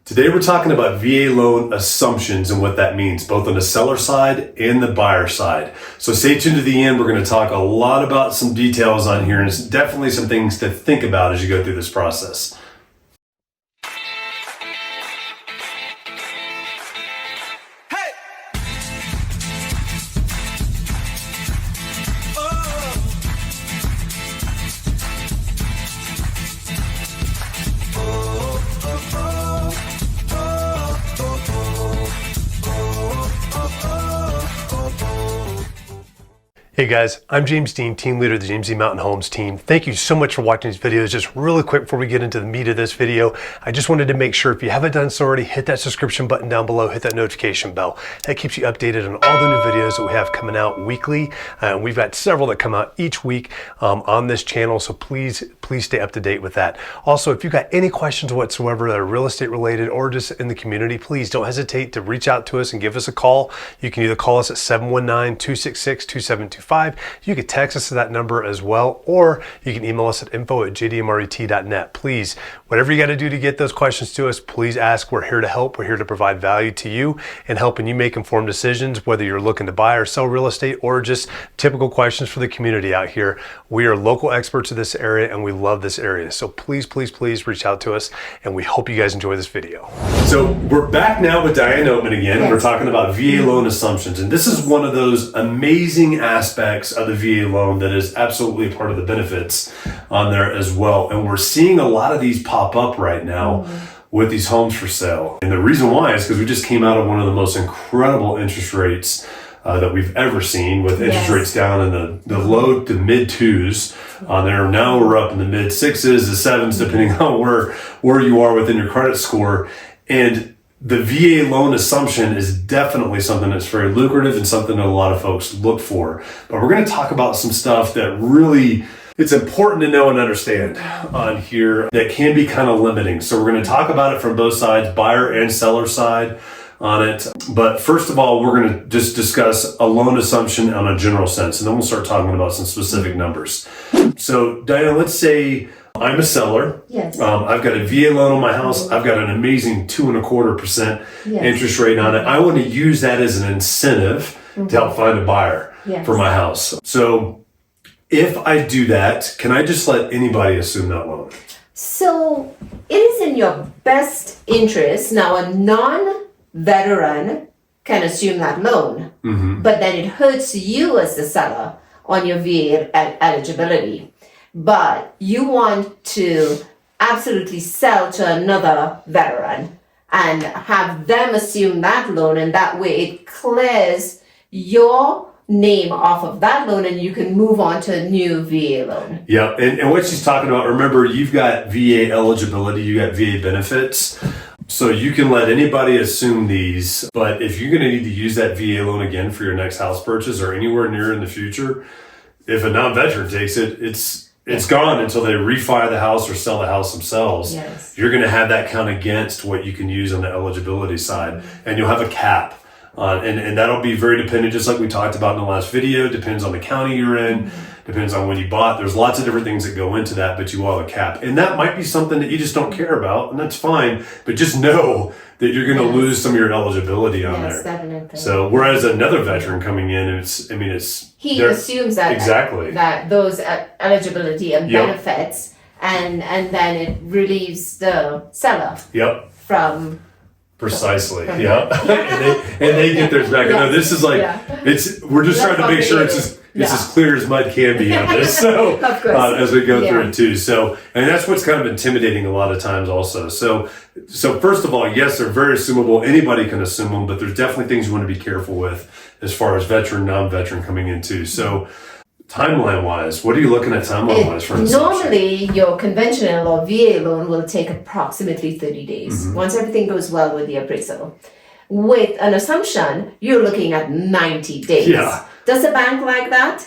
Today we're talking about VA loan assumptions and what that means, both on the seller side and the buyer side. So stay tuned to the end. We're going to talk a lot about some details on here, and it's definitely some things to think about as you go through this process. Hey guys, I'm James Dean, team leader of the James D. Mountain Homes team. Thank you so much for watching these videos. Just really quick before we get into the meat of this video, I just wanted to make sure if you haven't done so already, hit that subscription button down below, hit that notification bell. That keeps you updated on all the new videos that we have coming out weekly. We've got several that come out each week on this channel, so please stay up to date with that. Also, if you've got any questions whatsoever that are real estate related or just in the community, please don't hesitate to reach out to us and give us a call. You can either call us at 719-266-2725. You can text us to that number as well, or you can email us at info@jdmret.net. Please, whatever you got to do to get those questions to us, please ask. We're here to help. We're here to provide value to you and helping you make informed decisions, whether you're looking to buy or sell real estate or just typical questions for the community out here. We are local experts in this area and we love this area. So please reach out to us, and we hope you guys enjoy this video. So we're back now with Diane Oatman again. Yes. We're talking about VA loan assumptions, and this is one of those amazing aspects of the VA loan that is absolutely a part of the benefits on there as well. And we're seeing a lot of these pop up right now with these homes for sale. And the reason why is because we just came out of one of the most incredible interest rates that we've ever seen, with interest rates down in the low to mid twos on there. Now we're up in the mid sixes to sevens, depending on where you are within your credit score. And the VA loan assumption is definitely something that's very lucrative and something that a lot of folks look for. But we're going to talk about some stuff that really it's important to know and understand on here that can be kind of limiting. So we're going to talk about it from both sides, buyer and seller side on it. But first of all, we're going to just discuss a loan assumption on a general sense, and then we'll start talking about some specific numbers. So Diana, let's say I'm a seller. Yes. I've got a VA loan on my house. I've got an amazing 2.25% interest rate on it. I want to use that as an incentive to help find a buyer for my house. So if I do that, can I just let anybody assume that loan? So it is in your best interest. Now, a non-veteran can assume that loan, but then it hurts you as the seller on your VA eligibility. But you want to absolutely sell to another veteran and have them assume that loan, and that way it clears your name off of that loan and you can move on to a new VA loan. Yeah, and what she's talking about, remember, you've got VA eligibility, you got VA benefits, so you can let anybody assume these, but if you're going to need to use that VA loan again for your next house purchase or anywhere near in the future, if a non-veteran takes it, it's gone until they refi the house or sell the house themselves. Yes. You're going to have that count against what you can use on the eligibility side, and you'll have a cap. And that'll be very dependent, just like we talked about in the last video, depends on the county you're in, depends on when you bought. There's lots of different things that go into that, but you will have a cap. And that might be something that you just don't care about, and that's fine, but just know that you're going to lose some of your eligibility on there. Definitely. So whereas another veteran coming in, he assumes that exactly that those eligibility and benefits, and then it relieves the seller from precisely and they get theirs back. No, this is like we're just trying to make sure it's as clear as mud can be on this. So as we go through it too. So, and that's what's kind of intimidating a lot of times also. So first of all, yes, they're very assumable. Anybody can assume them, but there's definitely things you want to be careful with as far as veteran, non-veteran coming in too. So timeline-wise, what are you looking at timeline-wise for an assumption? Normally, your conventional or VA loan will take approximately 30 days once everything goes well with the appraisal. With an assumption, you're looking at 90 days. Yeah. Does a bank like that?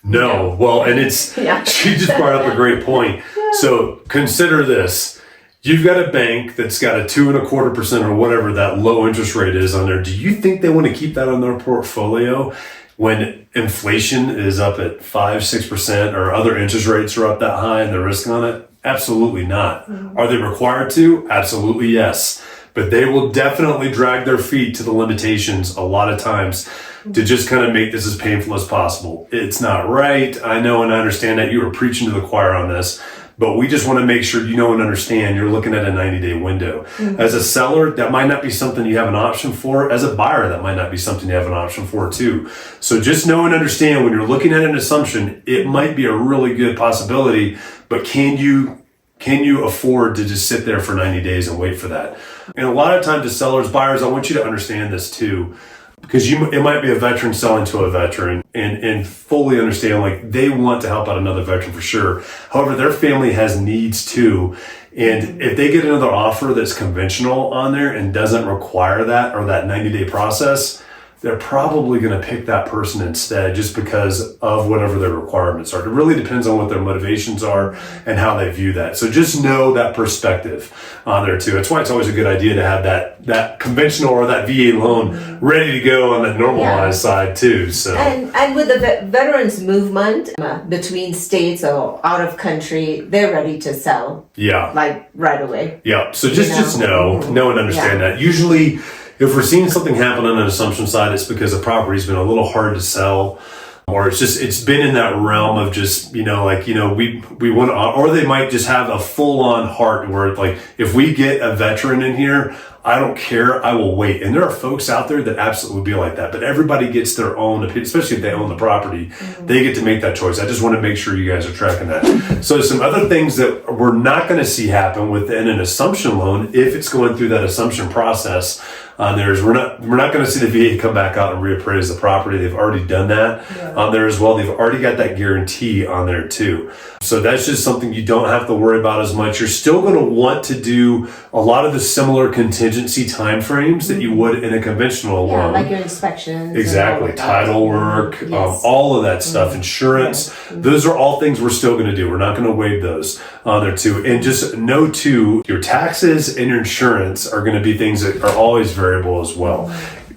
No. Well, and she just brought up a great point. So consider this. You've got a bank that's got a 2.25% or whatever that low interest rate is on there. Do you think they want to keep that on their portfolio when inflation is up at 5-6% or other interest rates are up that high and the risk on it? Absolutely not. Are they required to? Absolutely yes. but they will definitely drag their feet to the limitations a lot of times to just kind of make this as painful as possible. It's not right. I know and I understand that you are preaching to the choir on this, but we just want to make sure you know and understand you're looking at a 90-day window. As a seller, that might not be something you have an option for. As a buyer, that might not be something you have an option for too. So just know and understand when you're looking at an assumption, it might be a really good possibility, but can you afford to just sit there for 90 days and wait for that? And a lot of times as sellers, buyers, I want you to understand this too, because it might be a veteran selling to a veteran and fully understand, like, they want to help out another veteran for sure. However, their family has needs too. And if they get another offer that's conventional on there and doesn't require that or that 90-day process, they're probably going to pick that person instead just because of whatever their requirements are. It really depends on what their motivations are and how they view that. So just know that perspective on there too. That's why it's always a good idea to have that conventional or that VA loan ready to go on the normalized side too. So and with the veterans movement between states or out of country, they're ready to sell. Yeah, like right away. Yeah. So just know and understand that. Usually, if we're seeing something happen on an assumption side, it's because the property's been a little hard to sell, or it's been in that realm of just, we want to, or they might just have a full on heart where, like, if we get a veteran in here, I don't care, I will wait. And there are folks out there that absolutely be like that, but everybody gets their own opinion, especially if they own the property, they get to make that choice. I just want to make sure you guys are tracking that. So some other things that we're not going to see happen within an assumption loan, if it's going through that assumption process, we're not going to see the VA come back out and reappraise the property. They've already done that on there as well. They've already got that guarantee on there too. So that's just something you don't have to worry about as much. You're still going to want to do a lot of the similar contingency timeframes that you would in a conventional loan. Yeah, like your inspections. Exactly. Title work, all of that stuff, insurance. Those are all things we're still going to do. We're not going to waive those on there too. And just know too, your taxes and your insurance are going to be things that are always variable as well.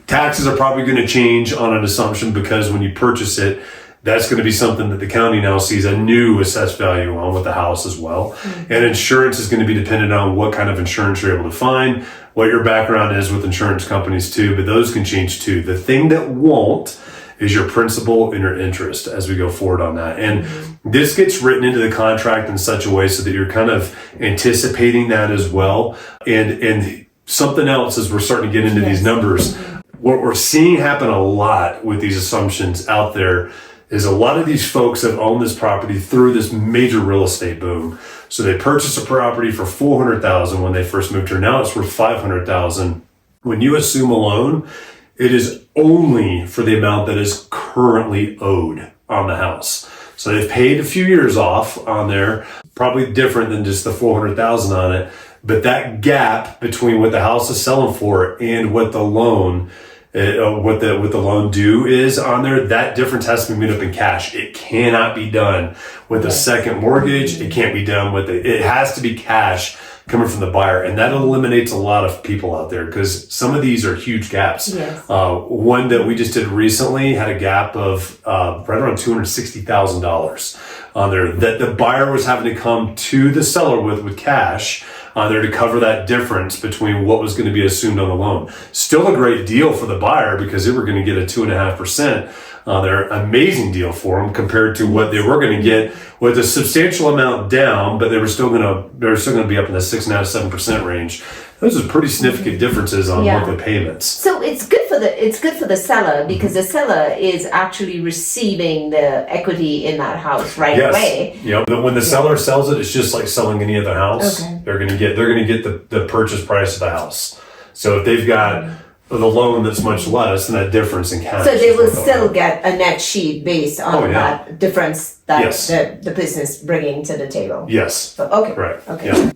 Taxes are probably going to change on an assumption because when you purchase it, that's going to be something that the county now sees a new assessed value on with the house as well. And insurance is going to be dependent on what kind of insurance you're able to find, what your background is with insurance companies too, but those can change too. The thing that won't is your principal and your interest as we go forward on that. And this gets written into the contract in such a way so that you're kind of anticipating that as well. And something else as we're starting to get into these numbers, what we're seeing happen a lot with these assumptions out there is a lot of these folks have owned this property through this major real estate boom. So they purchased a property for $400,000 when they first moved here. Now it's worth $500,000. When you assume a loan, it is only for the amount that is currently owed on the house. So they've paid a few years off on there, probably different than just the $400,000 on it. But that gap between what the house is selling for and what the loan what the loan due is on there, that difference has to be made up in cash. It cannot be done with a second mortgage. It can't be done with it has to be cash coming from the buyer, and that eliminates a lot of people out there because some of these are huge gaps. One that we just did recently had a gap of right around $260,000 on there that the buyer was having to come to the seller with cash there to cover that difference between what was going to be assumed on the loan. Still a great deal for the buyer because they were going to get a 2.5%. They're an amazing deal for them compared to what they were going to get with a substantial amount down, but they were still going to be up in the 6.5-7% range. Those are pretty significant differences on monthly payments. So it's good for the seller because the seller is actually receiving the equity in that house right away. Yeah, but when the seller sells it, it's just like selling any other house. They're going to get the purchase price of the house. So if they've got the loan that's much less than that difference in cash. So they will still get a net sheet based on that difference that the business bringing to the table. Yes. Okay. Right. Okay. Yeah.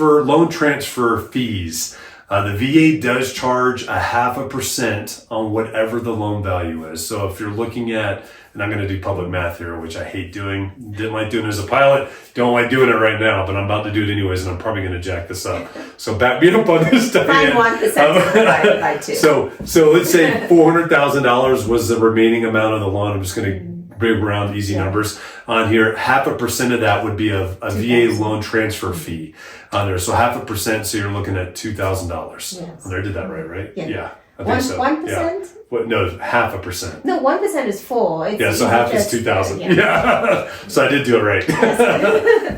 Loan transfer fees. The VA does charge 0.5% on whatever the loan value is. So if you're looking at, and I'm going to do public math here, which I hate doing, didn't like doing as a pilot, don't like doing it right now, but I'm about to do it anyways, and I'm probably going to jack this up. So back me up on this stuff. Find 1% by 2. So let's say $400,000 was the remaining amount of the loan. I'm just going to big round easy numbers on here. 0.5% of that would be a VA loan transfer fee on there. So 0.5%, so you're looking at $2,000. Yes. I did that right? Yeah. I think so. 1%? Yeah. What, no, 0.5%. No, 1% is 4. It's So half is 2,000. Yeah. So I did do it right.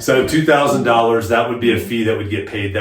So $2,000, that would be a fee that would get paid.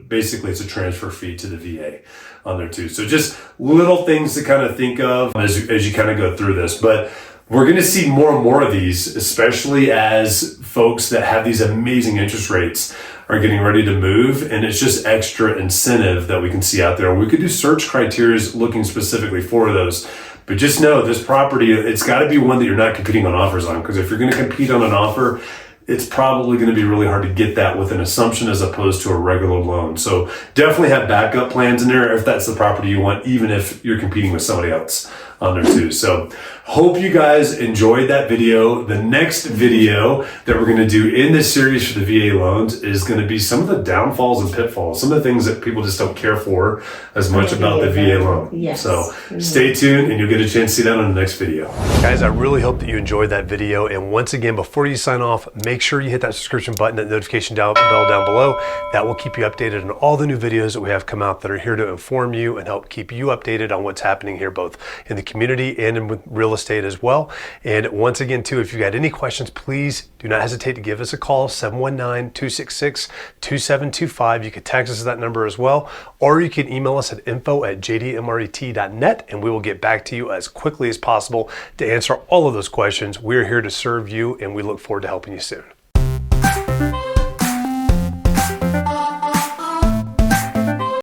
Basically, it's a transfer fee to the VA on there too. So just little things to kind of think of as you kind of go through this. But we're going to see more and more of these, especially as folks that have these amazing interest rates are getting ready to move, and it's just extra incentive that we can see out there. We could do search criteria looking specifically for those, but just know this property, it's got to be one that you're not competing on offers on, because if you're going to compete on an offer, it's probably going to be really hard to get that with an assumption as opposed to a regular loan. So definitely have backup plans in there if that's the property you want, even if you're competing with somebody else on there too. So hope you guys enjoyed that video. The next video that we're going to do in this series for the VA loans is going to be some of the downfalls and pitfalls, some of the things that people just don't care for as much about the VA loan. Yes. So stay tuned and you'll get a chance to see that on the next video. Guys, I really hope that you enjoyed that video. And once again, before you sign off, make sure you hit that subscription button, that notification bell down below. That will keep you updated on all the new videos that we have come out that are here to inform you and help keep you updated on what's happening here, both in the community and in real estate as well. And once again too, if you got any questions, please do not hesitate to give us a call, 719-266-2725. You can text us at that number as well, or you can email us at info@jdmret.net, and we will get back to you as quickly as possible to answer all of those questions. We're here to serve you, and we look forward to helping you soon.